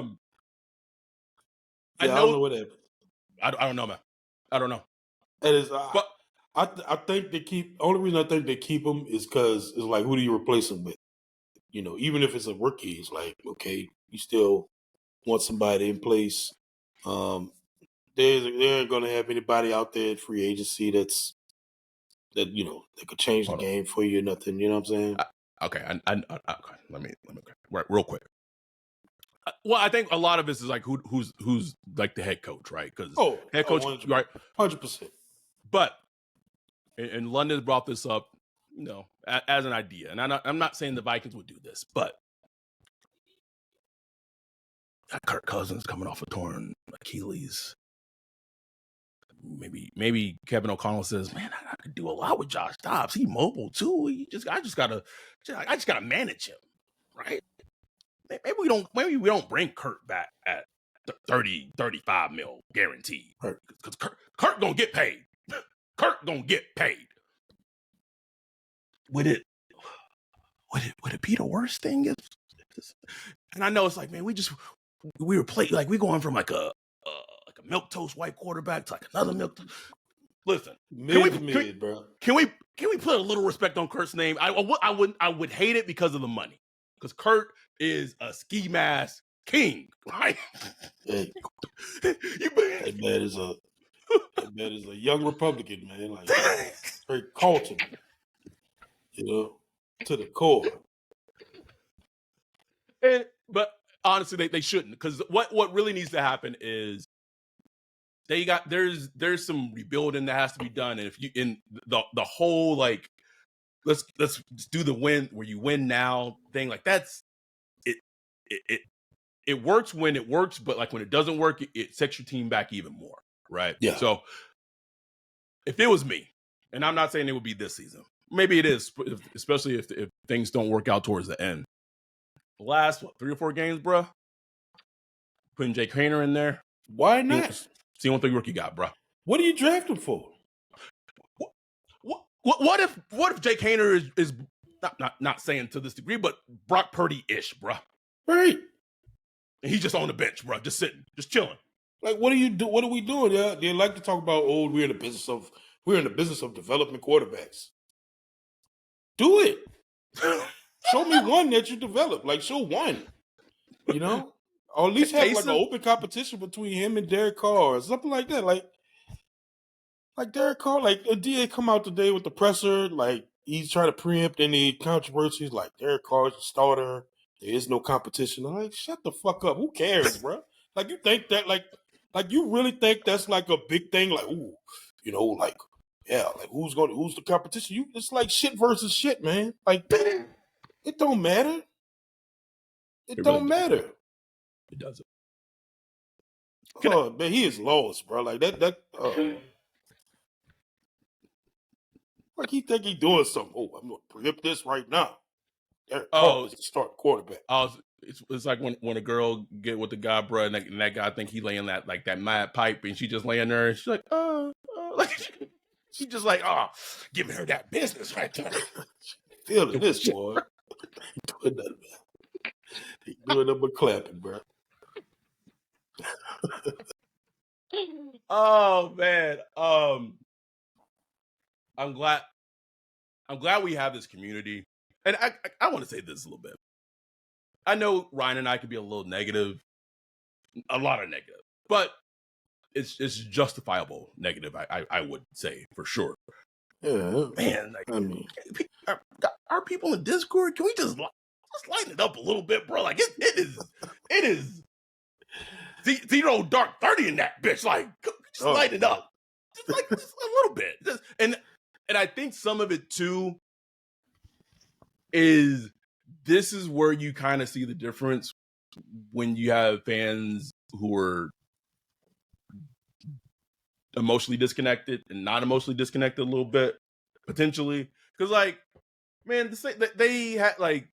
don't know what happened.
I don't know, man. I don't know.
It is, but I think they keep. Only reason I think they keep him is because it's like, who do you replace him with? Even if it's a rookie, it's like, okay, you still want somebody in place. They ain't gonna have anybody out there in free agency that could change the game for you or nothing. You know what I'm saying?
Okay, okay. Let me right real quick. Well, I think a lot of this is like who's like the head coach, right? Because head coach, 100%. Right,
100%.
But and London brought this up, as an idea, and I'm not saying the Vikings would do this, but Kirk Cousins coming off a torn Achilles. Maybe Kevin O'Connell says, "Man, I could do a lot with Josh Dobbs. He's mobile too. I just gotta manage him, right? Maybe we don't bring Kirk back at 30-35 mil guaranteed, because Kirk gonna get paid. Kirk gonna get paid. Would it be the worst thing if and I know it's like, man, we were playing like we're going from like a milk toast white quarterback to like another milk toast. Listen,
bro.
Can we put a little respect on Kurt's name? I would hate it because of the money, because Kurt is a ski mask king, right?
Hey, that man is a young Republican, man. Like very cultured, to the core.
But honestly, they shouldn't, because what really needs to happen is there's some rebuilding that has to be done, and if you in the whole like let's do the win where you win now thing, like that's it works when it works, but like when it doesn't work, it sets your team back even more, right?
Yeah.
So if it was me, and I'm not saying it would be this season, maybe it is, especially if things don't work out towards the end. The last 3 or 4 games, bro, putting Jake Haener in there.
Why not?
See what the rookie got, bro.
What do you draft him for?
What if Jake Haener is not saying to this degree, but Brock Purdy-ish, bro?
Right.
And he's just on the bench, bro, just sitting, just chilling.
Like, what do you do? What are we doing? Yeah, they like to talk about, we're in the business of developing quarterbacks. Do it. Show me one that you developed. Like, show one. Or at least have like an open competition between him and Derek Carr or something like that. Like Derek Carr, like a DA come out today with the presser, like he's trying to preempt any controversies. Like, Derek Carr's a starter. There is no competition. I'm like, shut the fuck up. Who cares, bro? Like, you think that, like you really think that's like a big thing? Like, like, yeah, like who's the competition? It's like shit versus shit, man. Like, it don't matter. It don't matter.
It doesn't.
Oh, man, he is lost, bro. Like that. Like he think he doing something. Oh, I'm gonna preempt this right now. Derek Carr is the starting quarterback.
It's like when a girl get with the guy, bro, and that guy think he laying that mad pipe, and she just laying there, and she's like, like she just like, giving her that business right there.
Feeling this, boy. Doing nothing, man. doing nothing but clapping, bro.
Oh man. I'm glad we have this community. And I want to say this a little bit. I know Ryan and I could be a little negative, a lot of negative, but it's justifiable negative, I would say for sure.
Yeah.
Man, like,
I mean,
our people in Discord, can we just lighten it up a little bit, bro? Like it is 0 dark 30 in that bitch. Like, just lighten it up. Just a little bit. And I think some of it too is this is where you kind of see the difference when you have fans who are emotionally disconnected and not emotionally disconnected a little bit, potentially. Because, like, man, they had, like,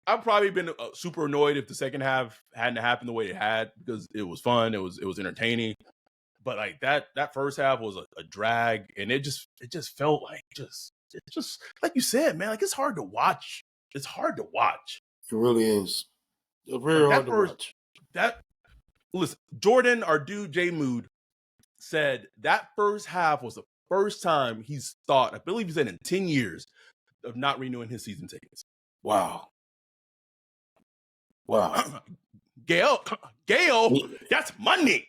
I've probably been super annoyed if the second half hadn't happened the way it had, because it was fun, it was entertaining. But like that first half was a drag, and it just felt like just like you said, man, like it's hard to watch. It's hard to watch.
It really is. It's very hard to watch.
Listen, Jordan, our dude J Mood, said that first half was the first time he's thought, I believe he said in 10 years, of not renewing his season tickets.
Wow.
Gail, that's money.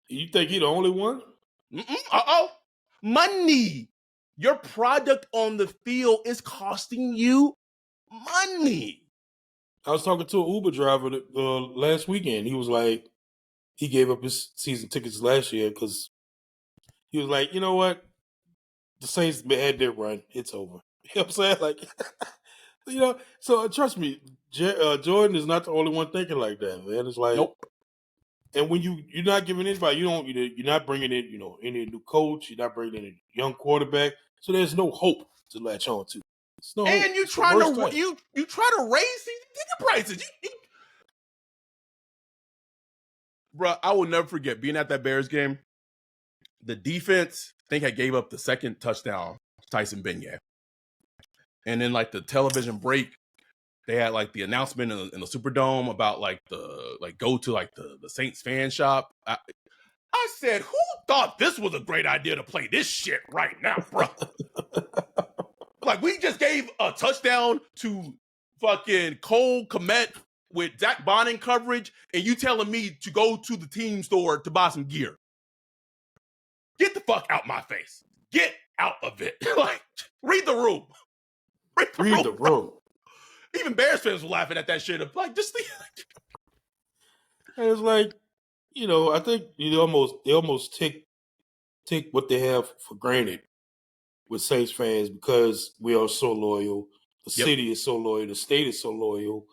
You think he the only one?
Money. Your product on the field is costing you money.
I was talking to an Uber driver last weekend. He was like, he gave up his season tickets last year because he was like, you know what? The Saints had their run. It's over. You know what I'm saying? Like, you know, so trust me, Jordan is not the only one thinking like that, man. It's like,
nope.
And when you're not giving anybody, you're not bringing in, any new coach. You're not bringing in a young quarterback. So there's no hope to latch on to. No
and
hope.
you try to raise season ticket prices. Bro, I will never forget being at that Bears game. The defense, I think I gave up the second touchdown to Tyson Beignet. And then like the television break, they had like the announcement in the Superdome about like go to like the Saints fan shop. I said, who thought this was a great idea to play this shit right now, bro? Like, we just gave a touchdown to fucking Cole Kmet with Zach Bonning coverage, and you telling me to go to the team store to buy some gear. Get the fuck out my face. Get out of it. Like, read the room. Read the room. Even Bears fans were laughing at that shit. Like, just
and it's like, I think they almost take what they have for granted with Saints fans because we are so loyal. The city is so loyal. The state is so loyal.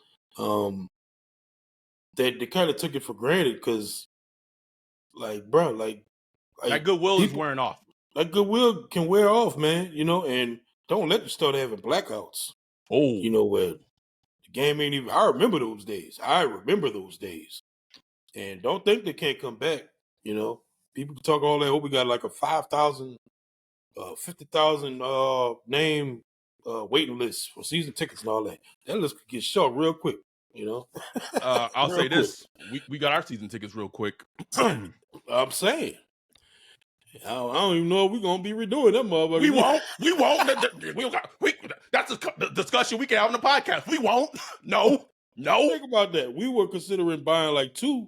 That they kind of took it for granted because, like, bro, like
that goodwill is wearing off.
That goodwill can wear off, man. And don't let them start having blackouts.
Oh,
where the game ain't even. I remember those days. And don't think they can't come back. People talk all that. Oh, we got like a 5,000, 50,000 name waiting list for season tickets and all that. That list could get short real quick.
I'll say this: we got our season tickets real quick.
I'm saying. I don't even know if we're gonna be redoing them, motherfuckers.
We won't. That's a discussion we can have on the podcast. We won't. No.
Think about that. We were considering buying like 2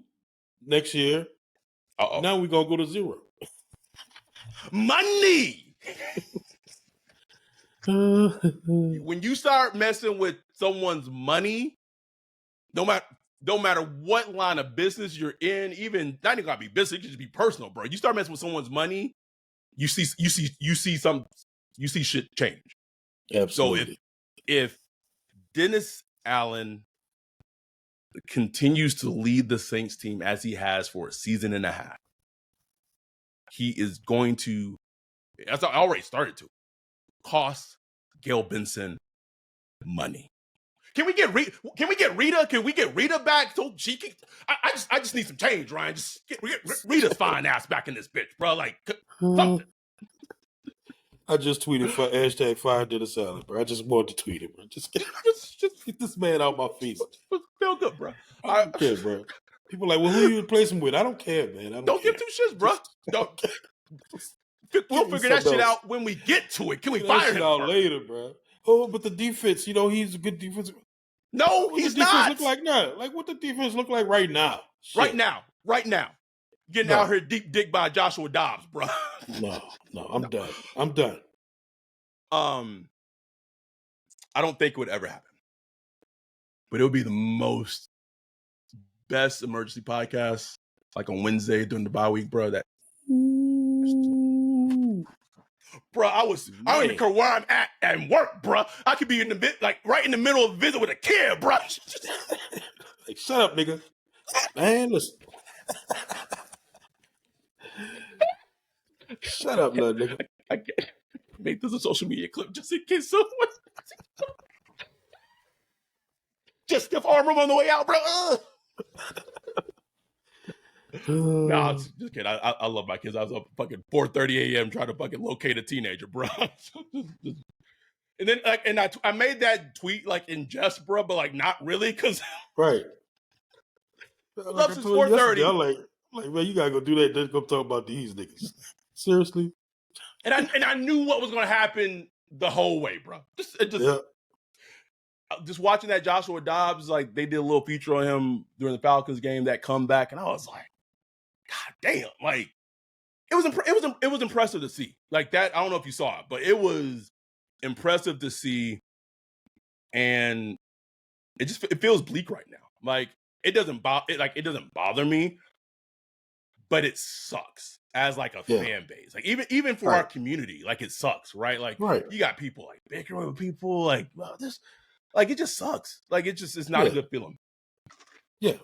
next year. Now we're gonna go to 0.
Money. When you start messing with someone's money, no matter what line of business you're in, even not even gotta be business, it can just be personal, bro. You start messing with someone's money, you see shit change.
Absolutely.
So if Dennis Allen continues to lead the Saints team as he has for a season and a half, he is going to, as I already started to, cost Gail Benson money. Can we get Rita? Can we get Rita back so she can? I just need some change, Ryan. Just get Rita's fine ass back in this bitch, bro. Like something.
I just tweeted for hashtag fire dinner salad, bro. I just wanted to tweet it, bro. Just get this man out my face.
Feel good, bro.
I don't care, bro. People like, well, who you replacing with? I don't care, man. I don't care.
give two shits, bro. Don't. We'll figure that shit out when we get to it. Can we fire him
out later, bro? Oh, but the defense, he's a good defense.
No,
what
he's
the defense
not.
Look like now? Like what the defense look like right now?
Shit. Right now. Getting out here deep dick by Joshua Dobbs, bro.
No, I'm done. I'm done.
I don't think it would ever happen. But it would be the best emergency podcast, like on Wednesday during the bye week, bro. Bro, I don't even care where I'm at and work, bro. I could be right in the middle of a visit with a kid, bro.
Like, shut up, nigga. Man, listen. Shut up, little nigga.
I can't make this a social media clip just in case someone just stiff arm him on the way out, bro. Nah, just kidding. I love my kids. I was up fucking 4:30 a.m. trying to fucking locate a teenager, bro. And then I made that tweet like in jest, bro, but like not really, because
right.
Up since 4:30.
I'm like, man, you gotta go do that. Then go talk about these niggas. Seriously.
And I knew what was gonna happen the whole way, bro. Just watching that Joshua Dobbs, like they did a little feature on him during the Falcons game, that comeback, and I was like, God damn, like it was impressive to see. Like that, I don't know if you saw it, but it was impressive to see, and it feels bleak right now. Like it doesn't bother me, but it sucks as like a fan base. Like even for our community, like it sucks, right? Like you got people like bickering with people, like this. Like it just sucks. Like it's not a good feeling.
Yeah.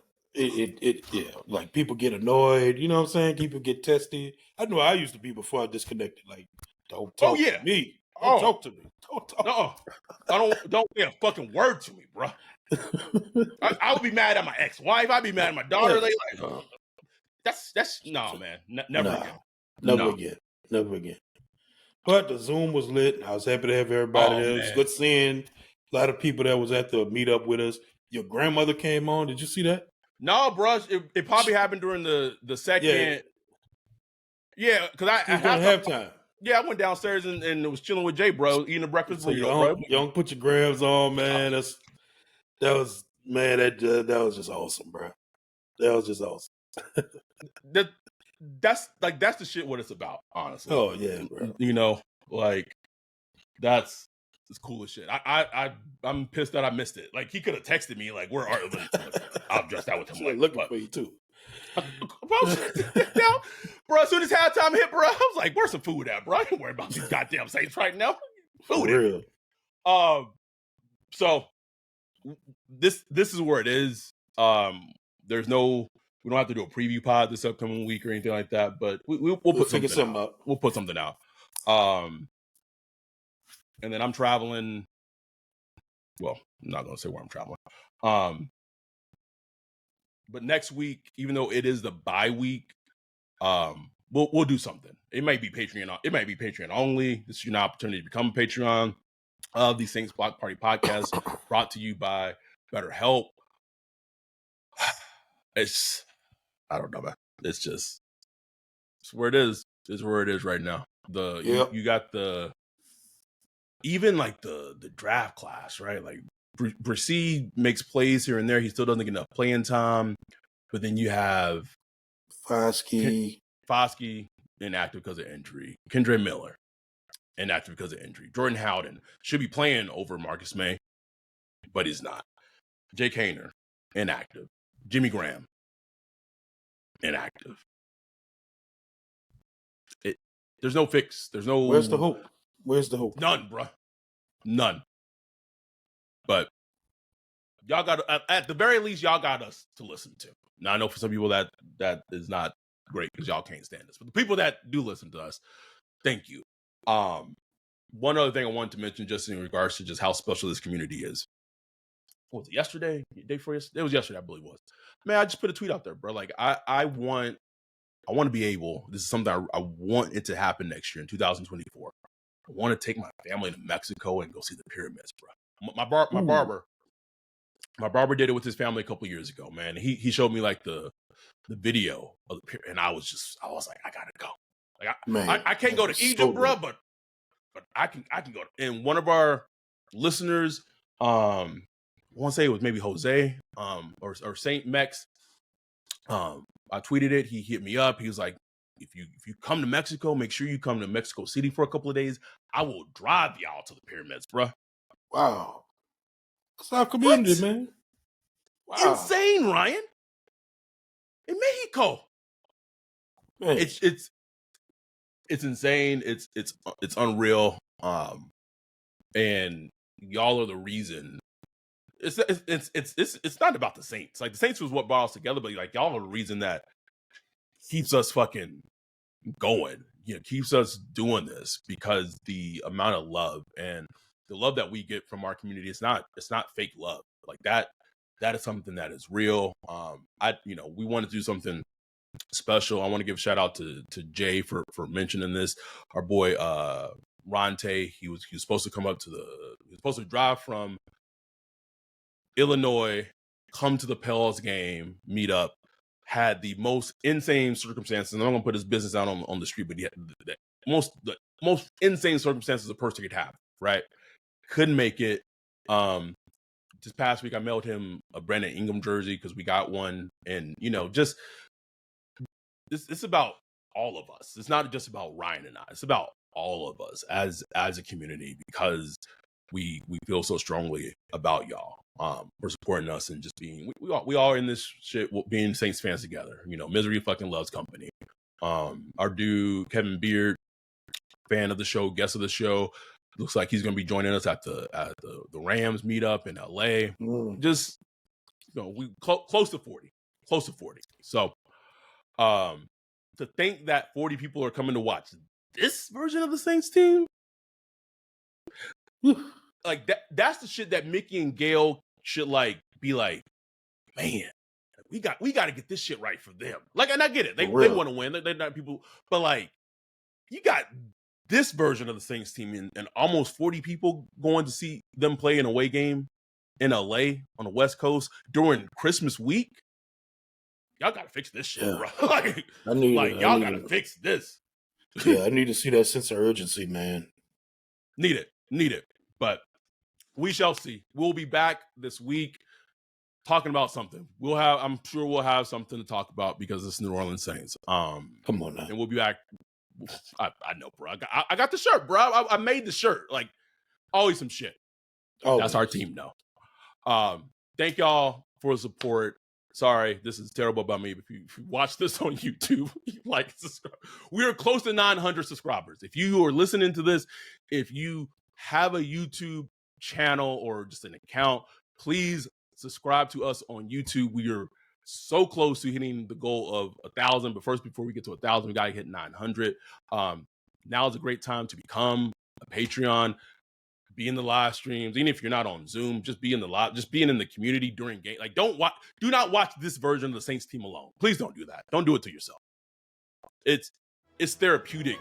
Like people get annoyed, you know what I'm saying? People get testy. I know I used to be before I disconnected. Like, don't talk to me. Don't talk to me. Don't talk.
No. Don't say a fucking word to me, bro. I would be mad at my ex-wife. I'd be mad at my daughter. Yeah. That's no, man. Never again.
Never again. But the Zoom was lit. I was happy to have everybody there. It was good seeing a lot of people that was at the meetup with us. Your grandmother came on. Did you see that?
No, bro. It probably happened during the second. Yeah, because I
had halftime.
Yeah, I went downstairs and was chilling with Jay, bro, eating a breakfast burrito, bro.
You don't put your grams on, man. That was just awesome, bro. That was just awesome.
That's the shit what it's about, honestly.
Oh yeah, bro.
You know, like that's cool as shit. I'm pissed that I missed it. Like he could have texted me like, "Where are you?" I'll address that with him.
Like looking for you too.
Bro, as soon as halftime hit, bro, I was like, "Where's some food at, bro? I ain't worried about these goddamn Saints right now. Food
real.
So this is where it is. We don't have to do a preview pod this upcoming week or anything like that, but we'll put something out. We'll put something out. And then I'm traveling. Well, I'm not going to say where I'm traveling. But next week, even though it is the bye week, we'll do something. It might be Patreon. It might be Patreon only. This is your opportunity to become a Patreon of the Saints Block Party podcast, brought to you by BetterHelp. I don't know, man. It's where it is. It's where it is right now. You got even like the draft class, right? Like Brissy makes plays here and there. He still doesn't get enough playing time. But then you have
Foskey
inactive because of injury. Kendre Miller inactive because of injury. Jordan Howden should be playing over Marcus May, but he's not. Jake Haener inactive. Jimmy Graham inactive. There's no fix. There's no.
Where's the hope?
None, bro. None. But y'all got, at the very least, y'all got us to listen to. Now I know for some people that is not great because y'all can't stand us. But the people that do listen to us, thank you. One other thing I wanted to mention, just in regards to just how special this community is. What was it, yesterday? Day before yesterday? It was yesterday, I believe it was. Man, I just put a tweet out there, bro. Like I want to be able. This is something I want it to happen next year in 2024. I want to take my family to Mexico and go see the pyramids, bro. My barber did it with his family a couple years ago, man. He showed me like the video of the pyramid, and I was like, I gotta go. Like I can't go to Egypt, bro, but I can go. And one of our listeners, I want to say it was maybe Jose, or Saint Mex. I tweeted it. He hit me up. He was like, if you come to Mexico, make sure you come to Mexico City for a couple of days. I will drive y'all to the pyramids, bro.
Wow. It's our community, man.
Wow. Insane, Ryan. In Mexico. Man. It's insane. It's unreal. And y'all are the reason. It's not about the Saints. Like the Saints was what brought us together, but like y'all are the reason that keeps us fucking going. You know, keeps us doing this, because the amount of love and the love that we get from our community, it's not fake love. Like that is something that is real. We want to do something special. I want to give a shout out to Jay for mentioning this. Our boy Ronte, he was supposed to come up to he was supposed to drive from Illinois, come to the Pels game, meet up, had the most insane circumstances. And I'm gonna put his business out on the street, but he had the most insane circumstances a person could have, right? Couldn't make it. This past week I mailed him a Brandon Ingram jersey because we got one, and just it's about all of us. It's not just about Ryan and I. It's about all of us as a community, because we feel so strongly about y'all for supporting us and just being we all in this shit being Saints fans together. Misery fucking loves company. Our dude Kevin Beard, fan of the show, guest of the show, looks like he's gonna be joining us at the Rams meetup in LA. Just we close to 40. So to think that 40 people are coming to watch this version of the Saints team, like that's the shit that Mickey and Gail should be like, man, we got to get this shit right for them. Like, and I get it, they want to win, they're not people, but like, you got this version of the Saints team and almost 40 people going to see them play an away game in LA on the West Coast during Christmas week. Y'all gotta fix this shit, bro. Y'all gotta fix this.
Yeah, I need to see that sense of urgency, man.
Need it. But we shall see. We'll be back this week talking about something. I'm sure we'll have something to talk about because it's New Orleans Saints. Come
on now.
And we'll be back. I know, bro. I got the shirt, bro. I made the shirt. Like, always some shit. That's our team, though. Thank y'all for the support. Sorry, this is terrible about me. If you watch this on YouTube, subscribe. We're close to 900 subscribers. If you are listening to this, if you have a YouTube channel or just an account, please subscribe to us on YouTube. We are so close to hitting the goal of 1,000. But first, before we get to 1,000, we got to hit 900. Now is a great time to become a Patreon. Be in the live streams, even if you're not on Zoom, just be in the live, just being in the community during game. Like, do not watch this version of the Saints team alone. Please don't do that. Don't do it to yourself. It's therapeutic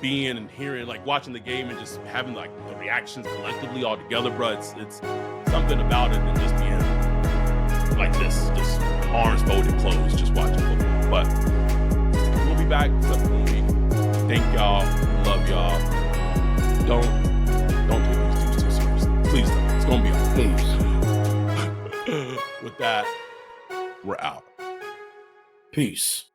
being and hearing, like watching the game and just having like the reactions collectively all together, bro. It's something about it than just being like this, just arms folded closed, just watching football. But we'll be back next week. Thank y'all. Love y'all. Don't take these dudes too seriously. Please don't. It's gonna be all right. Please. With that, we're out.
Peace.